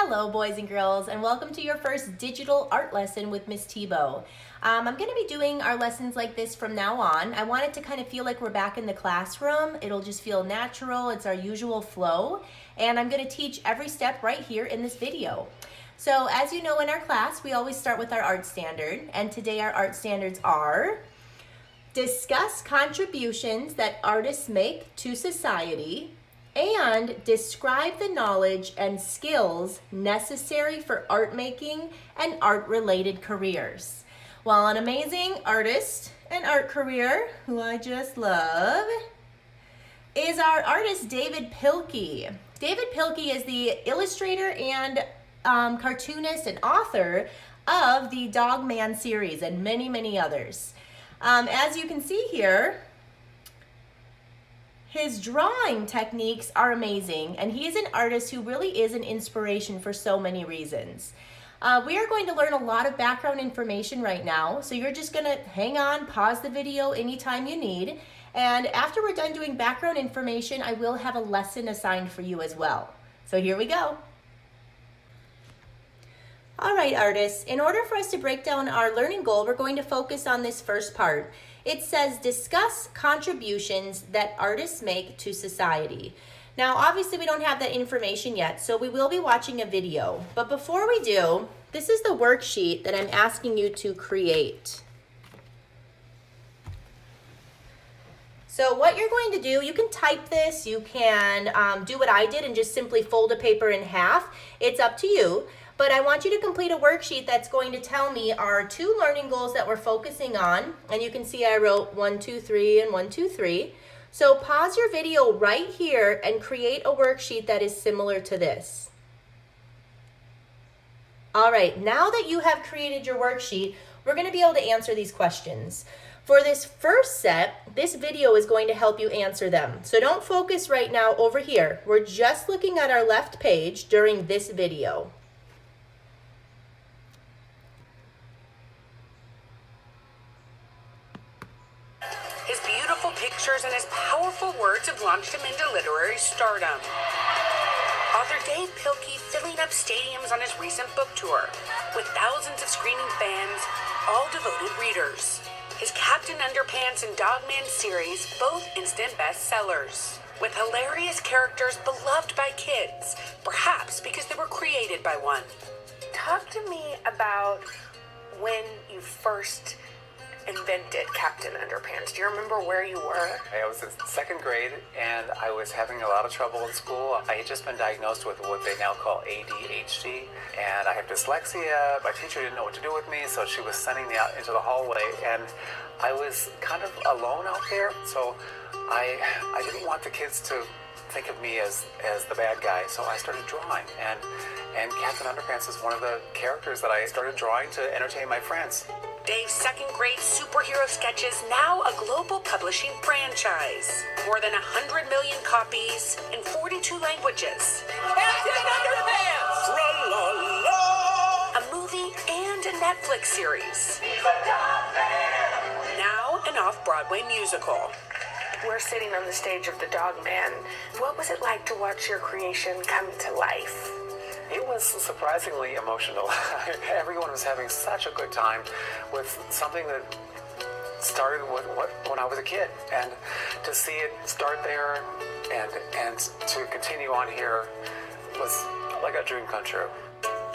Hello boys and girls, and welcome to your first digital art lesson with Miss Tebow. I'm going to be doing our lessons like this from now on. I want it to kind of feel like we're back in the classroom. It'll just feel natural. It's our usual flow, and I'm going to teach every step right here in this video. So as you know, in our class we always start with our art standard, and today our art standards are: discuss contributions that artists make to society, and describe the knowledge and skills necessary for art making and art-related careers. Well, an amazing artist and art career, who I just love, is our artist David Pilkey. David Pilkey is the illustrator and cartoonist and author of the Dog Man series and many, many others. As you can see here, his drawing techniques are amazing, and he is an artist who really is an inspiration for so many reasons. We are going to learn a lot of background information right now, so you're just gonna hang on, pause the video anytime you need, and after we're done doing background information, I will have a lesson assigned for you as well. So here we go. All right, artists, in order for us to break down our learning goal, we're going to focus on this first part. It says, discuss contributions that artists make to society. Now, obviously we don't have that information yet, so we will be watching a video. But before we do, this is the worksheet that I'm asking you to create. So what you're going to do, you can type this, you can do what I did and just simply fold a paper in half. It's up to you. But I want you to complete a worksheet that's going to tell me our two learning goals that we're focusing on. And you can see I wrote 1, 2, 3 and 1, 2, 3. So pause your video right here and create a worksheet that is similar to this. All right, now that you have created your worksheet, we're going to be able to answer these questions. For this first set, this video is going to help you answer them. So don't focus right now over here. We're just looking at our left page during this video. His beautiful pictures and his powerful words have launched him into literary stardom. Author Dave Pilkey filling up stadiums on his recent book tour, with thousands of screaming fans, all devoted readers. His Captain Underpants and Dog Man series, both instant bestsellers, with hilarious characters beloved by kids, perhaps because they were created by one. Talk to me about when you first invented Captain Underpants. Do you remember where you were? I was in second grade, and I was having a lot of trouble in school. I had just been diagnosed with what they now call ADHD, and I have dyslexia. My teacher didn't know what to do with me, so she was sending me out into the hallway, and I was kind of alone out there, so I didn't want the kids to think of me as the bad guy, so I started drawing, and Captain Underpants is one of the characters that I started drawing to entertain my friends. Dave's second grade superhero sketches, now a global publishing franchise. More than 100 million copies in 42 languages. Captain Underpants! A movie and a Netflix series. Now an off-Broadway musical. We're sitting on the stage of The Dog Man. What was it like to watch your creation come to life? It was surprisingly emotional. Everyone was having such a good time with something that started when I was a kid, and to see it start there and to continue on here was like a dream come true.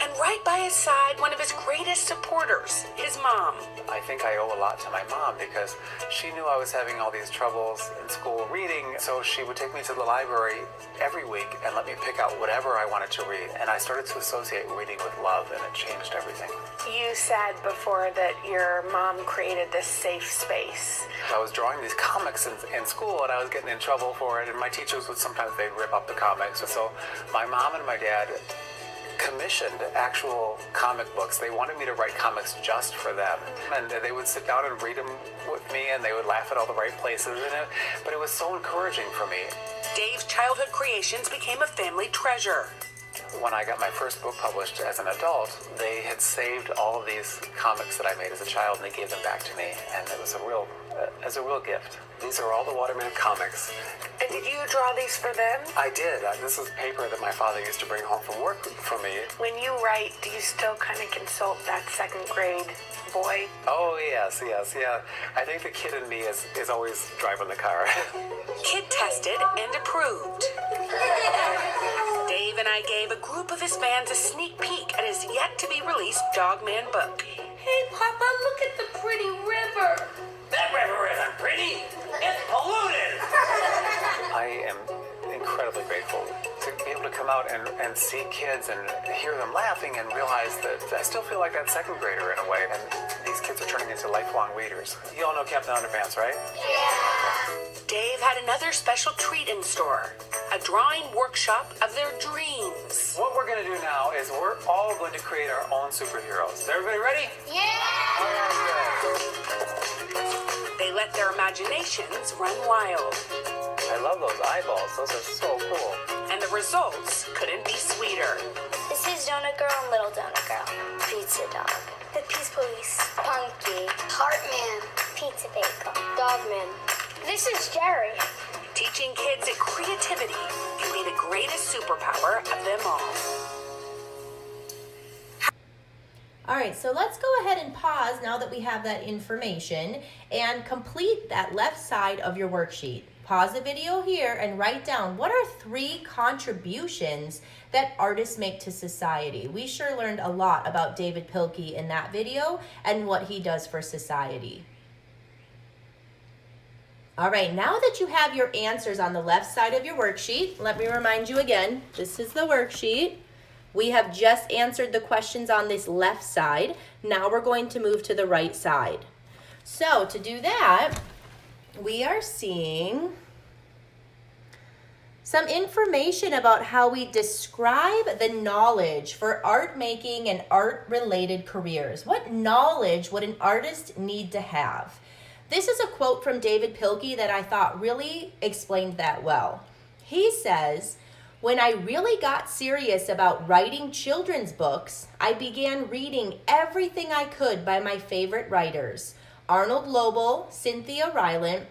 And right by his side, one of his greatest supporters, his mom. I think I owe a lot to my mom because she knew I was having all these troubles in school reading, so she would take me to the library every week and let me pick out whatever I wanted to read. And I started to associate reading with love, and it changed everything. You said before that your mom created this safe space. I was drawing these comics in school, and I was getting in trouble for it, and my teachers would sometimes they'd rip up the comics. So my mom and my dad commissioned actual comic books. They wanted me to write comics just for them, and they would sit down and read them with me, and they would laugh at all the right places in it, but it was so encouraging for me. Dave's childhood creations became a family treasure. When I got my first book published as an adult, they had saved all of these comics that I made as a child, and they gave them back to me, and it was a real gift. These are all the Waterman comics, And did you draw these for them? I did. This is paper that my father used to bring home from work for me. When you write, do you still kind of consult that second grade boy? Oh, yes. Yeah. I think the kid in me is always driving the car. Kid tested and approved. Dave and I gave a group of his fans a sneak peek at his yet-to-be-released Dogman book. Hey, Papa, look at the pretty river. That river isn't pretty. It's polluted. I am incredibly grateful to be able to come out and see kids and hear them laughing and realize that I still feel like that second grader in a way. And these kids are turning into lifelong readers. You all know Captain Underpants, right? Dave had another special treat in store, a drawing workshop of their dreams. What we're going to do now is we're all going to create our own superheroes. Is everybody ready? They let their imaginations run wild, I love those eyeballs. Those are so cool. and the results couldn't be sweeter. This is Donut Girl and Little Donut Girl. Pizza Dog. The Peace Police. Punky. Heartman. Pizza Bagel. Dogman. This is Jerry. Teaching kids that creativity can be the greatest superpower of them all. All right, so let's go ahead and pause now that we have that information and complete that left side of your worksheet. Pause the video here and write down what are 3 contributions that artists make to society. We sure learned a lot about David Pilkey in that video and what he does for society. All right, now that you have your answers on the left side of your worksheet, let me remind you again, this is the worksheet. We have just answered the questions on this left side. Now we're going to move to the right side. So to do that, we are seeing some information about how we describe the knowledge for art making and art-related careers. What knowledge would an artist need to have? This is a quote from David Pilkey that I thought really explained that well. He says, "When I really got serious about writing children's books, I began reading everything I could by my favorite writers, Arnold Lobel, Cynthia Rylant,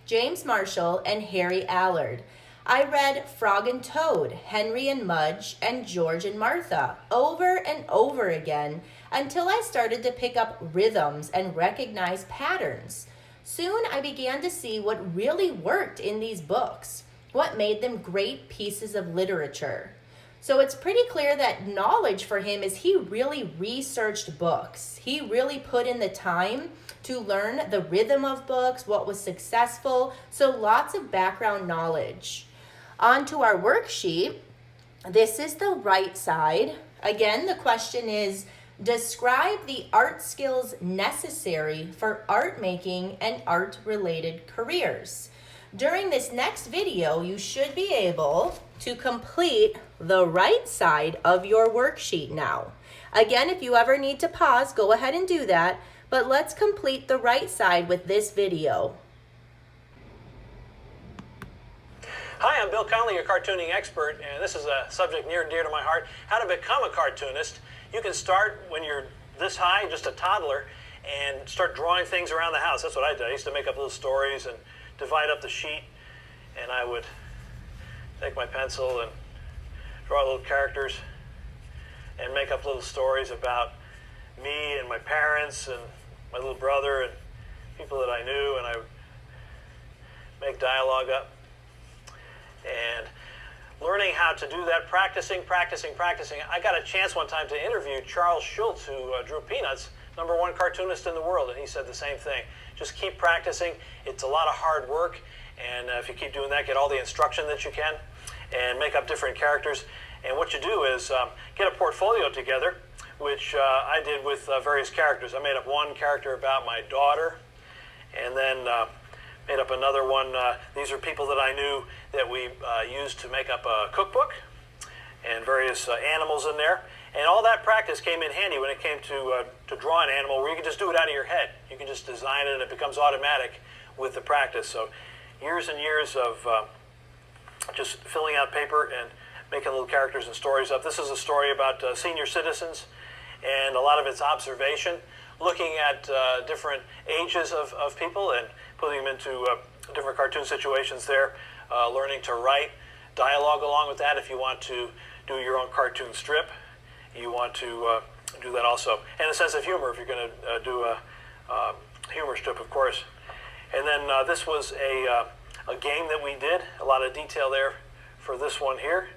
James Marshall, and Harry Allard. I read Frog and Toad, Henry and Mudge, and George and Martha over and over again until I started to pick up rhythms and recognize patterns. Soon I began to see what really worked in these books, what made them great pieces of literature." So it's pretty clear that knowledge for him is he really researched books. He really put in the time to learn the rhythm of books, what was successful, so lots of background knowledge. On to our worksheet. This is the right side. Again, the question is, describe the art skills necessary for art making and art-related careers. During this next video, you should be able to complete the right side of your worksheet now. Again, if you ever need to pause, go ahead and do that, but let's complete the right side with this video. Hi, I'm Bill Conley, your cartooning expert, and this is a subject near and dear to my heart, how to become a cartoonist. You can start when you're this high, just a toddler, and start drawing things around the house. That's what I did. I used to make up little stories and divide up the sheet, and I would take my pencil and draw little characters and make up little stories about me and my parents and my little brother and people that I knew, and I would make dialogue up. And learning how to do that, practicing. I got a chance one time to interview Charles Schulz, who drew Peanuts, #1 cartoonist in the world, and he said the same thing. Just keep practicing. It's a lot of hard work, and if you keep doing that, get all the instruction that you can, and make up different characters. And what you do is get a portfolio together, which I did with various characters. I made up one character about my daughter, and then made up another one. These are people that I knew that we used to make up a cookbook, and various animals in there. And all that practice came in handy when it came to draw an animal where you can just do it out of your head. You can just design it and it becomes automatic with the practice. So years and years of just filling out paper and making little characters and stories up. This is a story about senior citizens, and a lot of it's observation, looking at different ages of people and putting them into different cartoon situations there. learning to write dialogue along with that. If you want to do your own cartoon strip, you want to do that also. And a sense of humor if you're going to do a humor strip, of course. And then this was a game that we did, a lot of detail there for this one here.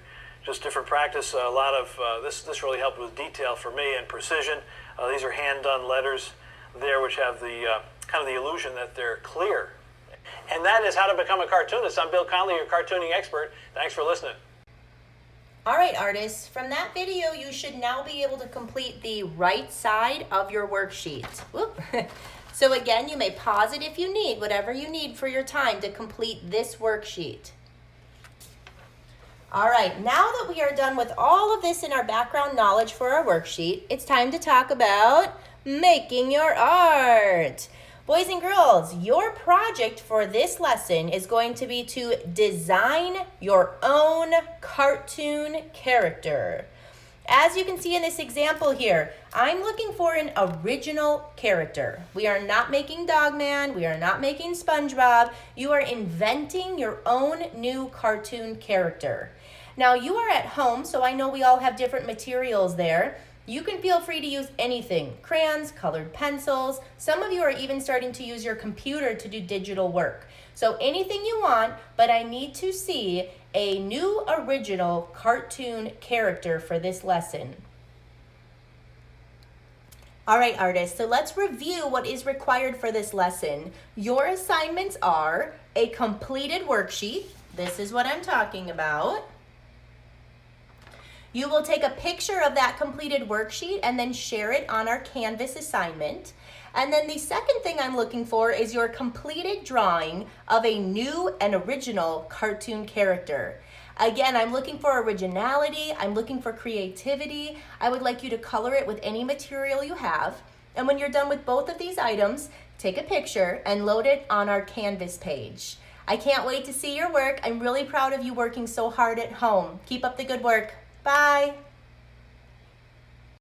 Just different practice, a lot of, this really helped with detail for me and precision. These are hand-done letters there which have the kind of the illusion that they're clear. And that is How to Become a Cartoonist. I'm Bill Conley, your cartooning expert. Thanks for listening. All right, artists, from that video, you should now be able to complete the right side of your worksheet. Whoop. So again, you may pause it if you need, whatever you need for your time to complete this worksheet. All right, now that we are done with all of this in our background knowledge for our worksheet, it's time to talk about making your art. Boys and girls, your project for this lesson is going to be to design your own cartoon character. As you can see in this example here, I'm looking for an original character. We are not making Dogman, we are not making SpongeBob. You are inventing your own new cartoon character. Now you are at home, so I know we all have different materials there. You can feel free to use anything, crayons, colored pencils. Some of you are even starting to use your computer to do digital work. So anything you want, but I need to see a new original cartoon character for this lesson. All right, artists, so let's review what is required for this lesson. Your assignments are a completed worksheet. This is what I'm talking about. You will take a picture of that completed worksheet and then share it on our Canvas assignment. And then the second thing I'm looking for is your completed drawing of a new and original cartoon character. Again, I'm looking for originality, I'm looking for creativity. I would like you to color it with any material you have. And when you're done with both of these items, take a picture and load it on our Canvas page. I can't wait to see your work. I'm really proud of you working so hard at home. Keep up the good work. Bye.